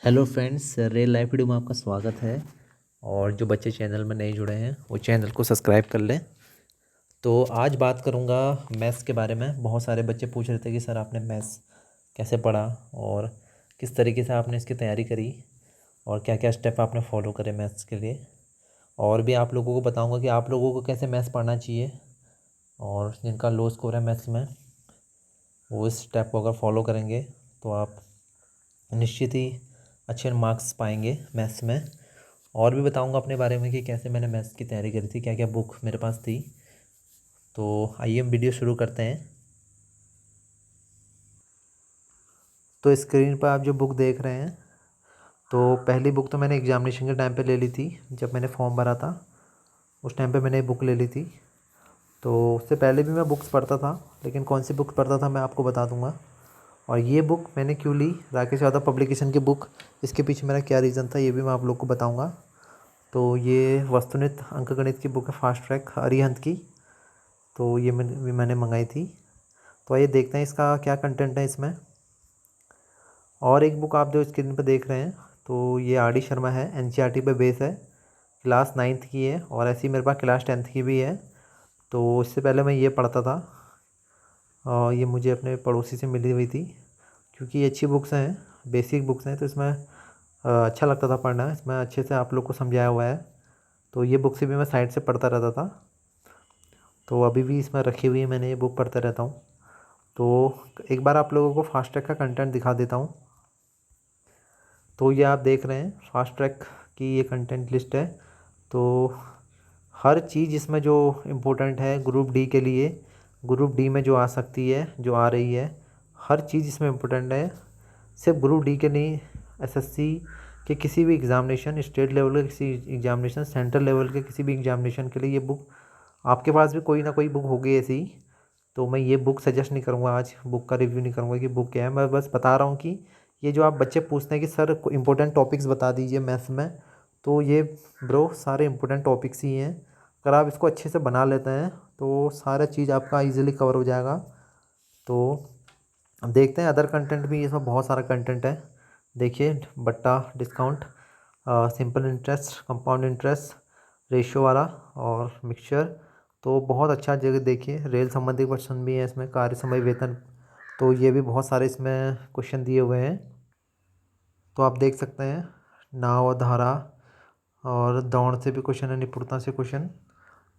Hello friends, real life video में आपका स्वागत है। और जो बच्चे चैनल में नए जुड़े हैं वो चैनल को सब्सक्राइब कर लें। तो आज बात करूंगा मैथ्स के बारे में। बहुत सारे बच्चे पूछ रहे थे कि सर आपने मैथ्स कैसे पढ़ा और किस तरीके से आपने इसकी तैयारी करी और क्या क्या स्टेप आपने फॉलो करे मैथ्स के लिए। और भी आप लोगों को बताऊंगा कि आप लोगों को कैसे मैथ्स पढ़ना चाहिए और जिनका लो स्कोर है मैथ्स में वो इस स्टेप को अगर फॉलो करेंगे तो आप निश्चित ही अच्छे मार्क्स पाएंगे मैथ्स में। और भी बताऊंगा अपने बारे में कि कैसे मैंने मैथ्स की तैयारी करी थी, क्या क्या बुक मेरे पास थी। तो आइए हम वीडियो शुरू करते हैं। तो स्क्रीन पर आप जो बुक देख रहे हैं, तो पहली बुक तो मैंने एग्जामिनेशन के टाइम पे ले ली थी। जब मैंने फॉर्म भरा था उस टाइम पे मैंने बुक ले ली थी। तो उससे पहले भी मैं बुक्स पढ़ता था, लेकिन कौन सी बुक पढ़ता था मैं आपको बता दूंगा। और ये बुक मैंने क्यों ली, राकेश यादव पब्लिकेशन की बुक, इसके पीछे मेरा क्या रीज़न था ये भी मैं आप लोग को बताऊंगा। तो ये वस्तुनिष्ठ अंकगणित की बुक है, फास्ट ट्रैक अरिहंत की। तो ये मैंने मंगाई थी। तो आइए देखते हैं इसका क्या कंटेंट है इसमें। और एक बुक आप जो स्क्रीन पर देख रहे हैं, तो ये आर डी शर्मा है, एनसीईआरटी पे बेस है, क्लास 9th की है। और ऐसी मेरे पास क्लास 10th की भी है। तो इससे पहले मैं ये पढ़ता था और ये मुझे अपने पड़ोसी से मिली हुई थी, क्योंकि ये अच्छी बुक्स हैं, बेसिक बुक्स हैं। तो इसमें अच्छा लगता था पढ़ना, इसमें अच्छे से आप लोग को समझाया हुआ है। तो ये बुक से भी मैं साइड से पढ़ता रहता था। तो अभी भी इसमें रखी हुई है, मैंने ये बुक पढ़ता रहता हूँ। तो एक बार आप लोगों को फास्ट ट्रैक का कंटेंट दिखा देता हूँ। तो ये आप देख रहे हैं फास्ट ट्रैक की ये कंटेंट लिस्ट है। तो हर चीज़ इसमें जो इम्पोर्टेंट है ग्रुप डी के लिए, ग्रुप डी में जो आ सकती है, जो आ रही है, हर चीज़ इसमें इम्पोर्टेंट है। सिर्फ ग्रुप डी के नहीं, एसएससी के किसी भी एग्ज़ामिनेशन, स्टेट लेवल के किसी एग्ज़ामिनेशन, सेंट्रल लेवल के किसी भी एग्ज़ामिनेशन के लिए ये बुक, आपके पास भी कोई ना कोई बुक होगी ऐसी। तो मैं ये बुक सजेस्ट नहीं करूँगा, आज बुक का रिव्यू नहीं करूँगा कि बुक क्या है। मैं बस बता रहा हूँ कि ये जो आप बच्चे पूछते हैं कि सर इंपॉर्टेंट टॉपिक्स बता दीजिए मैथ्स में, तो ये ब्रो सारे इंपॉर्टेंट टॉपिक्स ही हैं। अगर आप इसको अच्छे से बना लेते हैं तो सारा चीज़ आपका इजीली कवर हो जाएगा। तो अब देखते हैं अदर कंटेंट भी, इसमें बहुत सारा कंटेंट है। देखिए, बट्टा discount, simple interest, compound interest, ratio वाला और मिक्सचर। तो बहुत अच्छा जगह देखिए, रेल संबंधी क्वेश्चन भी है इसमें, कार्य समय वेतन। तो ये भी बहुत सारे इसमें क्वेश्चन दिए हुए हैं। तो आप देख सकते हैं नाव और धारा, और दौड़ से भी क्वेश्चन है, निपुणता से क्वेश्चन,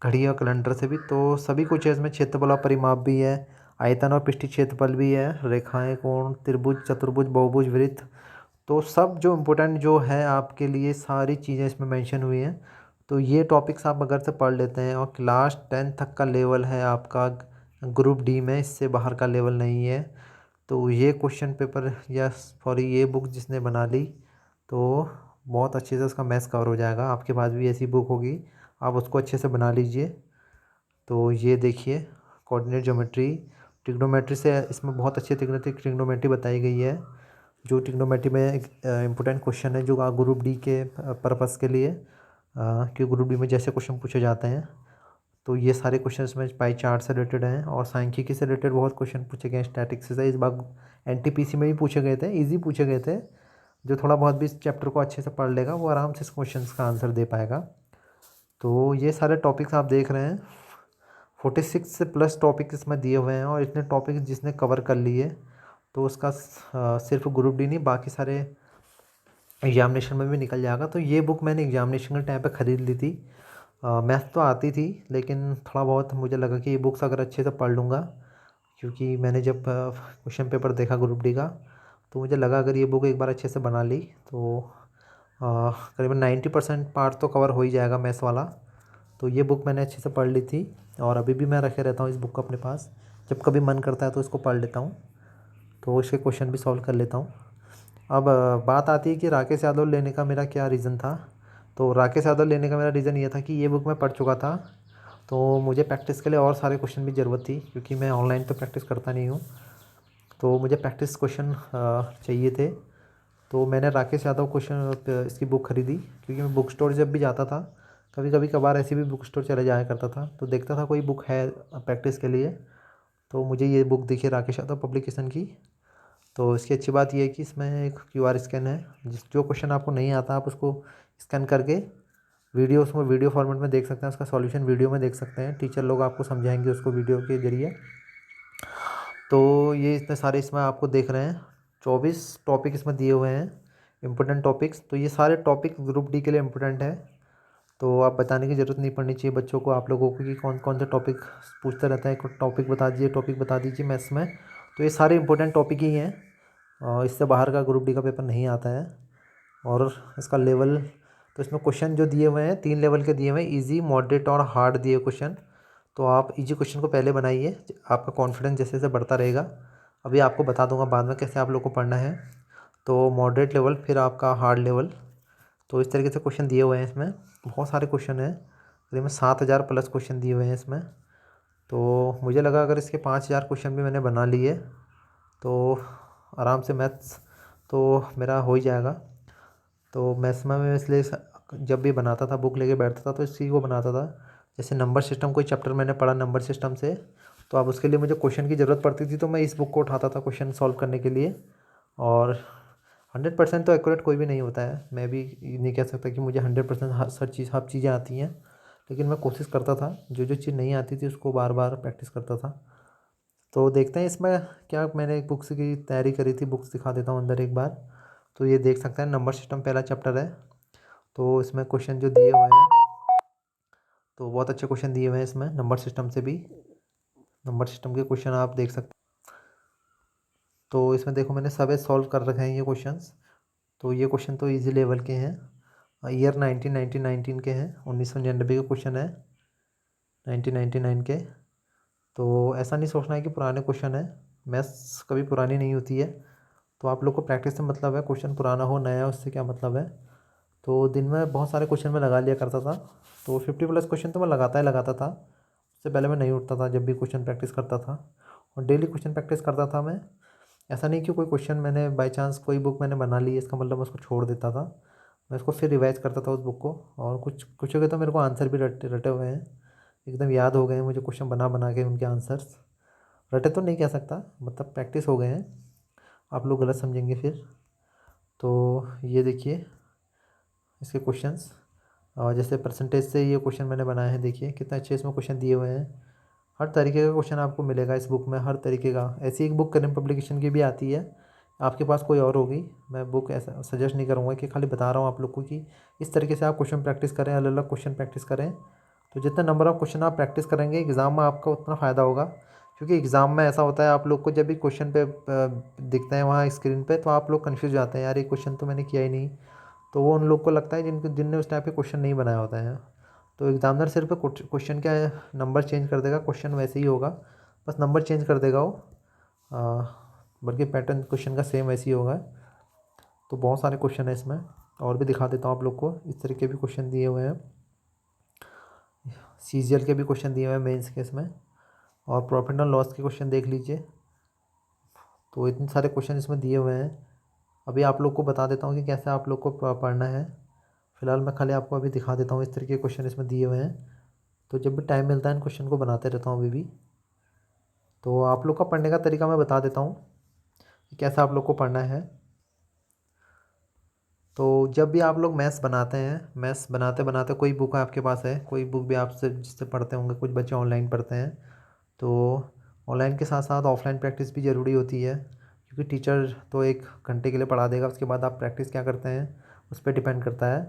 घड़ी और कैलेंडर से भी। तो सभी कुछ है इसमें, क्षेत्रफल और परिमाप भी है, आयतन और पृष्ठीय क्षेत्रफल भी है, रेखाएं, कोण, त्रिभुज, चतुर्भुज, बहुभुज, वृत्त। तो सब जो इम्पोर्टेंट जो है आपके लिए सारी चीज़ें इसमें मेंशन हुई हैं। तो ये टॉपिक्स आप अगर से पढ़ लेते हैं, और क्लास 10 तक का लेवल है आपका ग्रुप डी में, इससे बाहर का लेवल नहीं है। तो ये क्वेश्चन पेपर या सॉरी ये बुक जिसने बना ली, तो बहुत अच्छे से उसका मैथ्स कवर हो जाएगा। आपके पास भी ऐसी बुक होगी, आप उसको अच्छे से बना लीजिए। तो ये देखिए, कोऑर्डिनेट ज्योमेट्री, ट्रिग्नोमेट्री से इसमें बहुत अच्छी ट्रिग्नोमेट्री बताई गई है। जो ट्रिग्नोमेट्री में इम्पोर्टेंट क्वेश्चन है जो ग्रुप डी के पर्पस के लिए, कि ग्रुप डी में जैसे क्वेश्चन पूछे जाते हैं। तो ये सारे क्वेश्चन इसमें पाई चार्ट से रिलेटेड हैं, और सांख्यिकी से रिलेटेड बहुत क्वेश्चन पूछे गए हैं, स्टैटिक्स से। इस बार एनटीपीसी में भी पूछे गए थे, इजी पूछे गए थे। जो थोड़ा बहुत भी इस चैप्टर को अच्छे से पढ़ लेगा वो आराम से इस क्वेश्चन का आंसर दे पाएगा। तो ये सारे टॉपिक्स आप देख रहे हैं, 46 से प्लस टॉपिक इसमें दिए हुए हैं। और इतने टॉपिक जिसने कवर कर लिए तो उसका सिर्फ ग्रुप डी नहीं, बाकी सारे एग्जामिनेशन में भी निकल जाएगा। तो ये बुक मैंने एग्जामिनेशन के टाइम पे ख़रीद ली थी। मैथ तो आती थी, लेकिन थोड़ा बहुत मुझे लगा कि ये बुक्स अगर अच्छे से पढ़ लूँगा, क्योंकि मैंने जब क्वेश्चन पेपर देखा ग्रुप डी का, तो मुझे लगा अगर ये बुक एक बार अच्छे से बना ली तो करीबन 90% पार्ट तो कवर हो ही जाएगा मैथ्स वाला। तो ये बुक मैंने अच्छे से पढ़ ली थी, और अभी भी मैं रखे रहता हूँ इस बुक को अपने पास। जब कभी मन करता है तो इसको पढ़ लेता हूँ, तो इसके क्वेश्चन भी सॉल्व कर लेता हूँ। अब बात आती है कि राकेश यादव लेने का मेरा क्या रीज़न था। तो राकेश यादव लेने का मेरा रीज़न ये था कि ये बुक मैं पढ़ चुका था, तो मुझे प्रैक्टिस के लिए और सारे क्वेश्चन की ज़रूरत थी, क्योंकि मैं ऑनलाइन तो प्रैक्टिस करता नहीं हूँ। तो मुझे प्रैक्टिस क्वेश्चन चाहिए थे। तो मैंने राकेश यादव क्वेश्चन इसकी बुक खरीदी, क्योंकि मैं बुक स्टोर जब भी जाता था, कभी कभी कभार ऐसे भी बुक स्टोर चले जाया करता था, तो देखता था कोई बुक है प्रैक्टिस के लिए। तो मुझे ये बुक दिखी राकेश यादव पब्लिकेशन की। तो इसकी अच्छी बात यह है कि इसमें एक QR स्कैन है, जो क्वेश्चन आपको नहीं आता आप उसको स्कैन करके वीडियो, उसमें वीडियो फॉर्मेट में देख सकते हैं, उसका सॉल्यूशन वीडियो में देख सकते हैं, टीचर लोग आपको समझाएंगे उसको वीडियो के जरिए। तो ये इतने सारे इसमें आपको देख रहे हैं 24 टॉपिक इसमें दिए हुए हैं, इम्पोर्टेंट टॉपिक्स। तो ये सारे टॉपिक ग्रुप डी के लिए इम्पोर्टेंट है, तो आप बताने की ज़रूरत नहीं पड़नी चाहिए बच्चों को, आप लोगों को, कि कौन कौन सा टॉपिक पूछता रहता है, टॉपिक बता दीजिए, टॉपिक बता दीजिए मैथ्स में। तो ये सारे इंपॉर्टेंट टॉपिक ही हैं और इससे बाहर का ग्रुप डी का पेपर नहीं आता है। और इसका लेवल, तो इसमें क्वेश्चन जो दिए हुए हैं 3 लेवल के दिए हुए हैं, ईजी, मॉडरेट और हार्ड दिए क्वेश्चन। तो आप इजी क्वेश्चन को पहले बनाइए, आपका कॉन्फिडेंस जैसे जैसे बढ़ता रहेगा। अभी आपको बता दूंगा बाद में कैसे आप लोग को पढ़ना है। तो मॉडरेट लेवल, फिर आपका हार्ड लेवल। तो इस तरीके से क्वेश्चन दिए हुए हैं इसमें, बहुत सारे क्वेश्चन हैं, करीबन 7,000 प्लस क्वेश्चन दिए हुए हैं इसमें। तो मुझे लगा अगर इसके 5,000 क्वेश्चन भी मैंने बना लिए तो आराम से मैथ्स तो मेरा हो ही जाएगा। तो मैथ्स में मैं इसलिए जब भी बनाता था, बुक लेके बैठता था तो इसी को बनाता था। जैसे नंबर सिस्टम, कोई चैप्टर मैंने पढ़ा नंबर सिस्टम से, तो अब उसके लिए मुझे क्वेश्चन की ज़रूरत पड़ती थी तो मैं इस बुक को उठाता था क्वेश्चन सॉल्व करने के लिए। और 100% तो एक्यूरेट कोई भी नहीं होता है, मैं भी नहीं कह सकता कि मुझे 100% सब चीज़ें आती हैं, लेकिन मैं कोशिश करता था, जो जो चीज़ नहीं आती थी उसको बार बार प्रैक्टिस करता था। तो देखते हैं इसमें क्या, मैंने एक बुक्स की तैयारी करी थी, बुक्स दिखा देता हूँ अंदर एक बार। तो ये देख सकते हैं, नंबर सिस्टम पहला चैप्टर है। तो इसमें क्वेश्चन जो दिए हुए हैं, तो बहुत अच्छे क्वेश्चन दिए हुए हैं इसमें, नंबर सिस्टम से भी, नंबर सिस्टम के क्वेश्चन आप देख सकते हैं। तो इसमें देखो मैंने सब सॉल्व कर रखे हैं ये क्वेश्चंस। तो ये क्वेश्चन तो इजी लेवल के हैं, ईयर 1919 के हैं, 1999 के क्वेश्चन है, 1999 के। तो ऐसा नहीं सोचना है कि पुराने क्वेश्चन है, मैथ्स कभी पुरानी नहीं होती है। तो आप लोग को प्रैक्टिस से मतलब है, क्वेश्चन पुराना हो नया, उससे क्या मतलब है। तो दिन में बहुत सारे क्वेश्चन मैं लगा लिया करता था, तो 50+ क्वेश्चन तो मैं लगाता ही लगाता था। उससे पहले मैं नहीं उठता था जब भी क्वेश्चन प्रैक्टिस करता था, और डेली क्वेश्चन प्रैक्टिस करता था मैं। ऐसा नहीं कि कोई क्वेश्चन मैंने बाई चांस कोई बुक मैंने बना ली है इसका मतलब मैं उसको छोड़ देता था, मैं उसको फिर रिवाइज करता था उस बुक को। और कुछ कुछ के तो मेरे को आंसर भी रटे रटे हुए हैं, एकदम याद हो गए हैं मुझे क्वेश्चन बना बना के उनके आंसर्स। रटे तो नहीं कह सकता, मतलब प्रैक्टिस हो गए हैं, आप लोग गलत समझेंगे फिर। तो ये देखिए इसके क्वेश्चंस, और जैसे परसेंटेज से ये क्वेश्चन मैंने बनाए हैं, देखिए कितने अच्छे इसमें क्वेश्चन दिए हुए हैं। हर तरीके का क्वेश्चन आपको मिलेगा इस बुक में, हर तरीके का। ऐसी एक बुक करीम पब्लिकेशन की भी आती है, आपके पास कोई और होगी, मैं बुक ऐसा सजेस्ट नहीं करूँगा, कि खाली बता रहा हूँ आप लोग को कि इस तरीके से आप क्वेश्चन प्रैक्टिस करें, अलग अलग क्वेश्चन प्रैक्टिस करें। तो जितना नंबर ऑफ़ क्वेश्चन आप प्रैक्टिस करेंगे एग्ज़ाम में आपका उतना फ़ायदा होगा। क्योंकि एग्ज़ाम में ऐसा होता है, आप लोग को जब भी क्वेश्चन पे दिखते हैं वहाँ स्क्रीन पे, तो आप लोग कन्फ्यूज़ हो जाते हैं, यार ये क्वेश्चन तो मैंने किया ही नहीं। तो वो उन लोग को लगता है जिनने उस टाइप के क्वेश्चन नहीं बनाया होता है। तो एग्जामिनर सिर्फ क्वेश्चन का नंबर चेंज कर देगा, क्वेश्चन वैसे ही होगा, बस नंबर चेंज कर देगा वो, बल्कि पैटर्न क्वेश्चन का सेम वैसे ही होगा। तो बहुत सारे क्वेश्चन है इसमें, और भी दिखा देता हूँ आप लोग को, इस तरह के भी क्वेश्चन दिए हुए हैं, CGL के भी क्वेश्चन दिए हुए हैं मेंस के इसमें, और प्रॉफिट एंड लॉस के क्वेश्चन देख लीजिए। तो इतने सारे क्वेश्चन इसमें दिए हुए हैं। अभी आप लोग को बता देता हूँ कि कैसे आप लोग को पढ़ना है। फिलहाल मैं खाली आपको अभी दिखा देता हूँ, इस तरीके के क्वेश्चन इसमें दिए हुए हैं। तो जब भी टाइम मिलता है इन क्वेश्चन को बनाते रहता हूँ अभी भी। तो आप लोग का पढ़ने का तरीका मैं बता देता हूँ कि कैसा आप लोग को पढ़ना है। तो जब भी आप लोग मैथ्स बनाते हैं, मैथ्स बनाते बनाते कोई बुक आपके पास है, कोई बुक भी आपसे जिससे पढ़ते होंगे, कुछ बच्चे ऑनलाइन पढ़ते हैं, तो ऑनलाइन के साथ साथ ऑफलाइन प्रैक्टिस भी ज़रूरी होती है। क्योंकि टीचर तो 1 घंटे के लिए पढ़ा देगा, उसके बाद आप प्रैक्टिस क्या करते हैं उस पर डिपेंड करता है।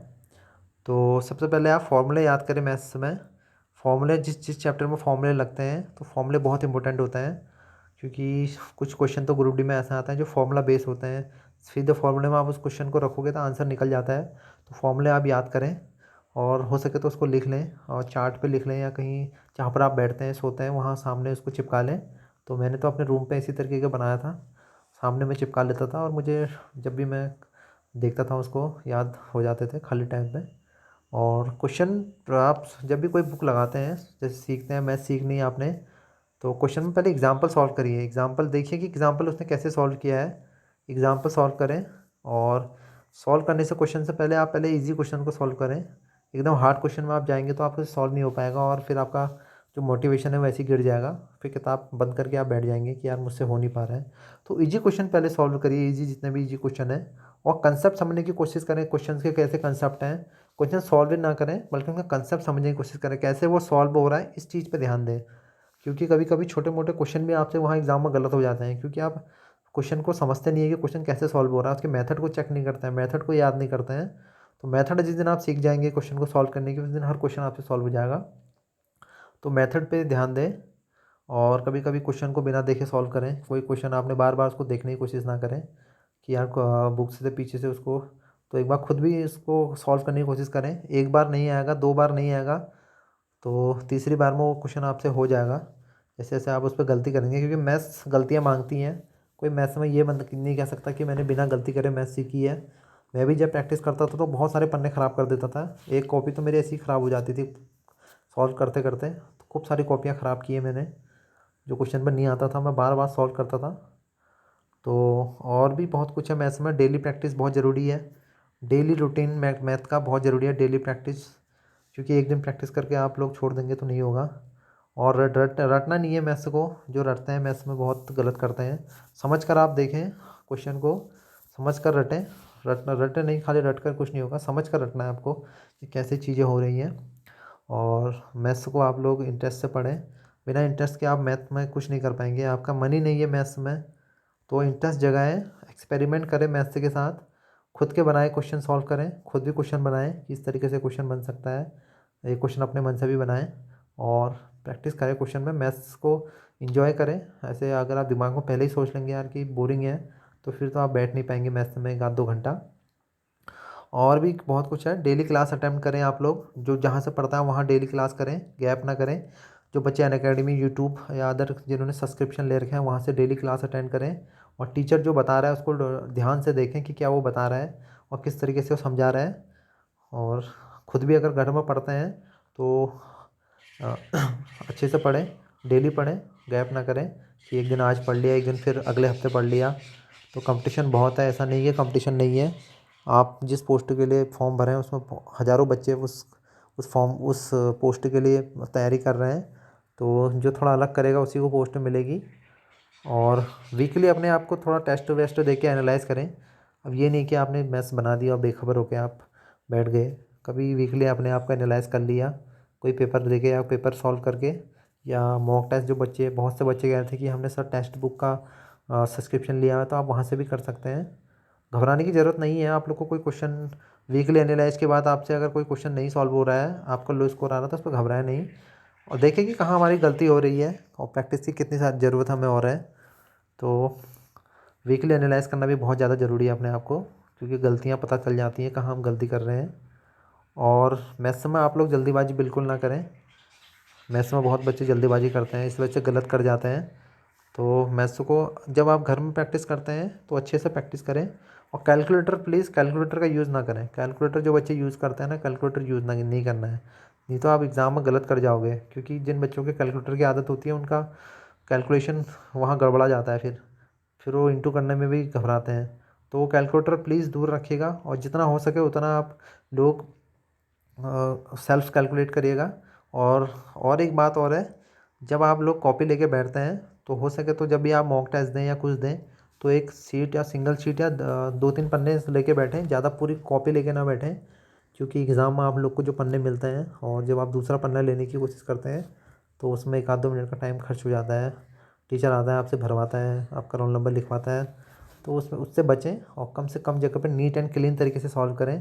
तो सबसे पहले आप फॉर्मूले याद करें मैथ्स में। फॉर्मूले जिस जिस चैप्टर में फॉर्मूले लगते हैं, तो फॉर्मूले बहुत इंपॉर्टेंट होते हैं। क्योंकि कुछ क्वेश्चन तो ग्रुप डी में ऐसा आता है जो फार्मूला बेस होते हैं, सीधे फार्मूले में आप उस क्वेश्चन को रखोगे तो आंसर निकल जाता है। तो फॉर्मूले आप याद करें, और हो सके तो उसको लिख लें, और चार्ट पे लिख लें, या कहीं जहाँ पर आप बैठते हैं सोते हैं वहाँ सामने उसको चिपका लें। तो मैंने तो अपने रूम पे इसी तरीके का बनाया था, सामने में चिपका लेता था, और मुझे जब भी मैं देखता था उसको याद हो जाते थे खाली टाइम पे। और क्वेश्चन आप जब भी कोई बुक लगाते हैं, जैसे सीखते हैं मैथ सीखनी है आपने, तो क्वेश्चन में पहले एग्जांपल सॉल्व करिए, एग्जांपल देखिए कि एग्जांपल उसने कैसे सॉल्व किया है, एग्जांपल सॉल्व करें। और सॉल्व करने से क्वेश्चन से पहले आप पहले इजी क्वेश्चन को सॉल्व करें। एकदम हार्ड क्वेश्चन में आप जाएंगे तो आपको सॉल्व नहीं हो पाएगा, और फिर आपका जो मोटिवेशन है वैसे ही गिर जाएगा। फिर किताब बंद करके आप बैठ जाएंगे कि यार मुझसे हो नहीं पा रहा है। तो इजी क्वेश्चन पहले सॉल्व करिए, इजी जितने भी इजी क्वेश्चन है, और कंसेप्ट समझने की कोशिश करें, क्वेश्चन के कैसे कंसेप्ट हैं। क्वेश्चन सॉल्व ना करें बल्कि उनका कंसेप्ट समझने की कोशिश करें, कैसे वो सॉल्व हो रहा है इस चीज़ पे ध्यान दें। क्योंकि कभी कभी छोटे मोटे क्वेश्चन भी आपसे वहाँ एग्जाम में गलत हो जाते हैं, क्योंकि आप क्वेश्चन को समझते नहीं है कि क्वेश्चन कैसे सॉल्व हो रहा है, उसके मेथड को चेक नहीं करते हैं, मेथड को याद नहीं करते हैं। तो मेथड जिस दिन आप सीख जाएंगे क्वेश्चन को सॉल्व करने की, उस दिन हर क्वेश्चन आपसे सॉल्व हो जाएगा। तो मेथड पे ध्यान दें, और कभी कभी क्वेश्चन को बिना देखे सॉल्व करें। कोई क्वेश्चन आपने बार बार उसको देखने की कोशिश ना करें कि यार बुक से पीछे से उसको, तो एक बार खुद भी इसको सॉल्व करने की कोशिश करें। एक बार नहीं आएगा, दो बार नहीं आएगा, तो तीसरी बार में वो क्वेश्चन आपसे हो जाएगा। जैसे जैसे आप उस पर गलती करेंगे, क्योंकि मैथ्स गलतियाँ मांगती हैं। कोई मैथ्स में ये नहीं कह सकता कि मैंने बिना गलती करे मैथ्स सीखी है। मैं भी जब प्रैक्टिस करता था तो बहुत सारे पन्ने ख़राब कर देता था। एक कॉपी तो मेरी ऐसी ख़राब हो जाती थी सॉल्व करते करते। तो खूब सारी कॉपियाँ ख़राब की है मैंने, जो क्वेश्चन पर नहीं आता था मैं बार बार सॉल्व करता था। तो और भी बहुत कुछ है मैथ्स में। डेली प्रैक्टिस बहुत ज़रूरी है। डेली रूटीन मैथ का बहुत ज़रूरी है, डेली प्रैक्टिस। क्योंकि एक दिन प्रैक्टिस करके आप लोग छोड़ देंगे तो नहीं होगा। और रटना नहीं है मैथ्स को। जो रटते हैं मैथ्स में बहुत गलत करते हैं। समझ कर आप देखें क्वेश्चन को, समझ कर रटें। रटे नहीं, खाली रट कर कुछ नहीं होगा, समझ कर रटना है आपको कि कैसे चीज़ें हो रही हैं। और मैथ्स को आप लोग इंटरेस्ट से पढ़ें। बिना इंटरेस्ट के आप मैथ में कुछ नहीं कर पाएंगे। आपका मन ही नहीं है मैथ्स में, तो इंटरेस्ट जगाएं, एक्सपेरिमेंट करें मैथ्स के साथ। खुद के बनाए क्वेश्चन सॉल्व करें, खुद भी क्वेश्चन बनाएं कि इस तरीके से क्वेश्चन बन सकता है। एक क्वेश्चन अपने मन से भी बनाएं, और प्रैक्टिस करें क्वेश्चन में। मैथ्स को इंजॉय करें। ऐसे अगर आप दिमाग में पहले ही सोच लेंगे यार कि बोरिंग है, तो फिर तो आप बैठ नहीं पाएंगे मैथ्स में एक आध दो घंटा। और भी बहुत कुछ है। डेली क्लास अटेम्प्ट करें आप लोग, जो जहाँ से पढ़ता है वहाँ डेली क्लास करें, गैप ना करें। जो बच्चे अनअकैडमी, यूट्यूब या अदर जिन्होंने सब्सक्रिप्शन ले रखे हैं वहाँ से डेली क्लास अटेंड करें। और टीचर जो बता रहा है उसको ध्यान से देखें कि क्या वो बता रहा है और किस तरीके से वो समझा रहा है। और ख़ुद भी अगर घर में पढ़ते हैं तो अच्छे से पढ़ें, डेली पढ़ें, गैप ना करें कि एक दिन आज पढ़ लिया, एक दिन फिर अगले हफ्ते पढ़ लिया। तो कंपटीशन बहुत है, ऐसा नहीं है कंपटीशन नहीं है। आप जिस पोस्ट के लिए फॉर्म भरे हैं उसमें हज़ारों बच्चे उस पोस्ट के लिए तैयारी कर रहे हैं। तो जो थोड़ा अलग करेगा उसी को पोस्ट मिलेगी। और वीकली अपने आप को थोड़ा टेस्ट वेस्ट दे के एनालाइज करें। अब ये नहीं कि आपने मैथ्स बना दिया और बेखबर होकर आप बैठ गए। कभी वीकली अपने आप को एनालाइज कर लिया, कोई पेपर दे के या पेपर सॉल्व करके, या मॉक टेस्ट। जो बच्चे, बहुत से बच्चे कह रहे थे कि हमने सर टेक्स्ट बुक का सब्सक्रिप्शन लिया है, तो आप वहाँ से भी कर सकते हैं। घबराने की ज़रूरत नहीं है। आप लोग को कोई क्वेश्चन वीकली एनालाइज के बाद आपसे अगर कोई क्वेश्चन नहीं सॉल्व हो रहा है, आपका लो स्कोर आ रहा था, उस पर घबराए नहीं, और देखें कि कहाँ हमारी गलती हो रही है और प्रैक्टिस की कितनी सारी ज़रूरत हमें और है। तो वीकली एनालाइज करना भी बहुत ज़्यादा ज़रूरी है अपने आप को, क्योंकि गलतियाँ पता चल जाती हैं कहाँ हम गलती कर रहे हैं। और मैथ्स में आप लोग जल्दीबाजी बिल्कुल ना करें। मैथ्स में बहुत बच्चे जल्दीबाजी करते हैं, इस वजह से गलत कर जाते हैं। तो मैथ्स को जब आप घर में प्रैक्टिस करते हैं तो अच्छे से प्रैक्टिस करें। और कैलकुलेटर, प्लीज़ कैलकुलेटर का यूज़ ना करें। कैलकुलेटर जो बच्चे यूज़ करते हैं ना, कैलकुलेटर यूज़ ना नहीं करना है, नहीं तो आप एग्ज़ाम में गलत कर जाओगे। क्योंकि जिन बच्चों के कैलकुलेटर की आदत होती है उनका कैलकुलेशन वहाँ गड़बड़ा जाता है, फिर वो इंटू करने में भी घबराते हैं। तो वो कैलकुलेटर प्लीज़ दूर रखिएगा, और जितना हो सके उतना आप लोग सेल्फ कैलकुलेट करिएगा। और एक बात और है, जब आप लोग कॉपी लेके बैठते हैं तो हो सके तो जब भी आप मॉक टेस्ट दें या कुछ दें, तो एक सीट या सिंगल शीट या दो तीन पन्ने लेके बैठें, ज़्यादा पूरी कॉपी लेके ना बैठें। क्योंकि एग्ज़ाम में आप लोग को जो पन्ने मिलते हैं, और जब आप दूसरा पन्ना लेने की कोशिश करते हैं तो उसमें एक आध दो मिनट का टाइम खर्च हो जाता है। टीचर आता है, आपसे भरवाता है, आपका रोल नंबर लिखवाता है। तो उसमें उससे बचें और कम से कम जगह पर नीट एंड क्लीन तरीके से सॉल्व करें।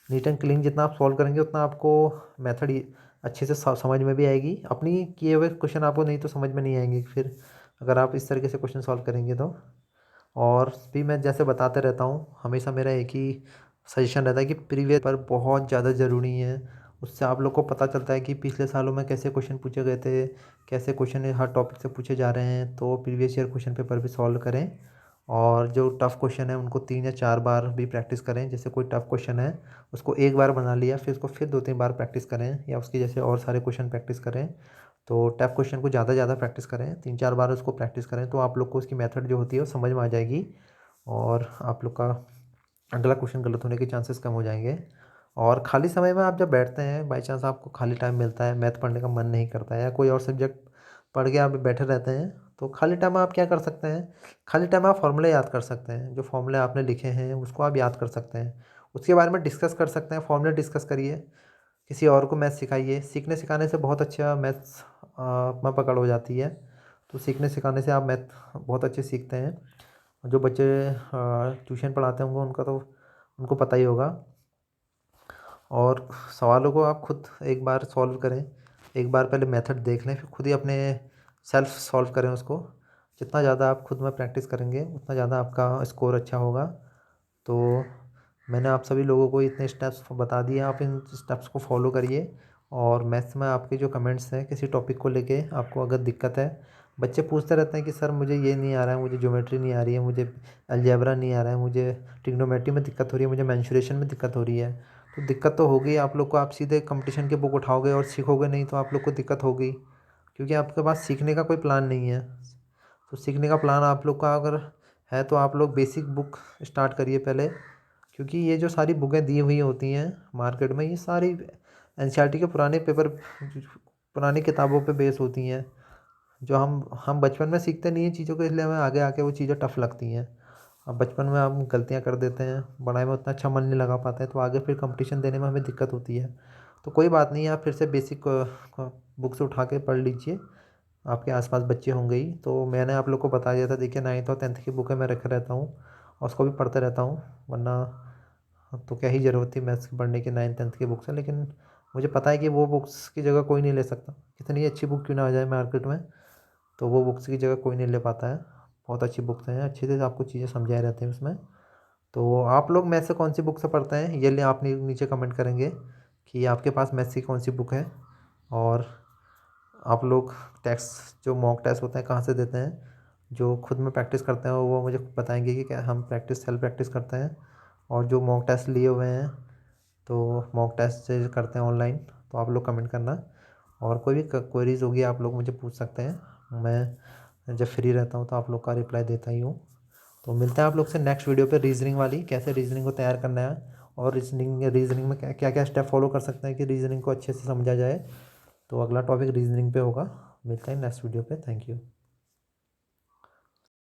नीट एंड क्लीन जितना आप सॉल्व करेंगे उतना आपको मेथड अच्छे से समझ में भी आएगी। अपनी किए हुए क्वेश्चन आपको नहीं तो समझ में नहीं आएंगे फिर, अगर आप इस तरीके से क्वेश्चन सॉल्व करेंगे तो। और भी मैं जैसे बताते रहता हूँ, हमेशा मेरा एक ही सजेशन रहता है कि प्रीवियस पर बहुत ज़्यादा ज़रूरी है। उससे आप लोग को पता चलता है कि पिछले सालों में कैसे क्वेश्चन पूछे गए थे, कैसे क्वेश्चन हर टॉपिक से पूछे जा रहे हैं। तो प्रीवियस ईयर क्वेश्चन पेपर भी सॉल्व करें, और जो टफ़ क्वेश्चन है उनको 3 या 4 बार भी प्रैक्टिस करें। जैसे कोई टफ़ क्वेश्चन है उसको एक बार बना लिया, फिर उसको फिर 2-3 बार प्रैक्टिस करें, या उसके जैसे और सारे क्वेश्चन प्रैक्टिस करें। तो टफ़ क्वेश्चन को ज़्यादा प्रैक्टिस करें, 3-4 बार उसको प्रैक्टिस करें, तो आप लोग को उसकी मेथड जो होती है वो समझ में आ जाएगी, और आप लोग का अगला क्वेश्चन गलत होने के चांसेस कम हो जाएंगे। और खाली समय में आप जब बैठते हैं, बाई चांस आपको खाली टाइम मिलता है, मैथ पढ़ने का मन नहीं करता है या कोई और सब्जेक्ट पढ़ के आप बैठे रहते हैं, तो खाली टाइम में आप क्या कर सकते हैं, खाली टाइम में आप फॉर्मूले याद कर सकते हैं। जो फॉर्मूले आपने लिखे हैं उसको आप याद कर सकते हैं, उसके बारे में डिस्कस कर सकते हैं। फॉर्मूले डिस्कस करिए, किसी और को मैथ सिखाइए। सीखने सिखाने से बहुत अच्छा मैथ्स में पकड़ हो जाती है। तो सीखने सिखाने से आप मैथ बहुत अच्छे सीखते हैं। जो बच्चे ट्यूशन पढ़ाते होंगे उनका तो उनको पता ही होगा। और सवालों को आप खुद एक बार सॉल्व करें, एक बार पहले मेथड देख लें, फिर खुद ही अपने सेल्फ सॉल्व करें उसको। जितना ज़्यादा आप खुद में प्रैक्टिस करेंगे उतना ज़्यादा आपका स्कोर अच्छा होगा। तो मैंने आप सभी लोगों को इतने स्टेप्स बता दिए, आप इन स्टेप्स को फॉलो करिए। और मैथ्स में आपके जो कमेंट्स हैं किसी टॉपिक को लेके, आपको अगर दिक्कत है, बच्चे पूछते रहते हैं कि सर मुझे ये नहीं आ रहा है, मुझे ज्योमेट्री नहीं आ रही है, मुझे अलजेब्रा नहीं आ रहा है, मुझे ट्रिग्नोमेट्री में दिक्कत हो रही है, मुझे मेंसुरेशन में दिक्कत हो रही है। तो दिक्कत तो होगी आप लोग को, आप सीधे कंपटीशन की बुक उठाओगे और सीखोगे नहीं तो आप लोग को दिक्कत होगी, क्योंकि आपके पास सीखने का कोई प्लान नहीं है। तो सीखने का प्लान आप लोग का अगर है तो आप लोग बेसिक बुक स्टार्ट करिए पहले, क्योंकि ये जो सारी बुकें दी हुई होती हैं मार्केट में, ये सारी एनसीईआरटी के पुराने पेपर, पुरानी किताबों पे बेस होती हैं। जो हम बचपन में सीखते नहीं हैं चीज़ों को, इसलिए हमें आगे आके वो चीज़ें टफ लगती हैं। अब बचपन में हम गलतियाँ कर देते हैं, पढ़ाई में उतना अच्छा मन नहीं लगा पाता है, तो आगे फिर कंपटीशन देने में हमें दिक्कत होती है। तो कोई बात नहीं, आप फिर से बेसिक बुक्स उठा के पढ़ लीजिए। आपके आसपास बच्चे होंगे ही, तो मैंने आप लोग को बता दिया था। देखिए 9th और 10th की बुकें मैं रखे रहता हूँ और उसको भी पढ़ते रहता हूँ, वरना तो क्या ही ज़रूरत थी मैथ्स की पढ़ने की 9th 10th की बुक से। लेकिन मुझे पता है कि वो बुक्स की जगह कोई नहीं ले सकता, कितनी अच्छी बुक क्यों ना आ जाए मार्केट में, तो वो बुक्स की जगह कोई नहीं ले पाता है। बहुत अच्छी बुक्स हैं, अच्छे से आपको चीज़ें समझाए रहते हैं उसमें। तो आप लोग मैथ से कौन सी बुक से पढ़ते हैं, ये ले आप नीचे कमेंट करेंगे कि आपके पास मैथ की कौन सी बुक है। और आप लोग टेस्ट, जो मॉक टेस्ट होते हैं, कहाँ से देते हैं। जो खुद में प्रैक्टिस करते हैं वो मुझे बताएंगे कि क्या हम सेल्फ प्रैक्टिस करते हैं। और जो मॉक टेस्ट लिए हुए हैं तो मॉक टेस्ट से करते हैं ऑनलाइन, तो आप लोग कमेंट करना। और कोई भी क्वेरीज होगी आप लोग मुझे पूछ सकते हैं, मैं जब फ्री रहता हूँ तो आप लोग का रिप्लाई देता ही हूँ। तो मिलते हैं आप लोग से नेक्स्ट वीडियो पे, रीजनिंग वाली, कैसे रीजनिंग को तैयार करना है और रीजनिंग में क्या क्या स्टेप फॉलो कर सकते हैं कि रीजनिंग को अच्छे से समझा जाए। तो अगला टॉपिक रीजनिंग पे होगा। मिलते हैं नेक्स्ट वीडियो पे। Thank you.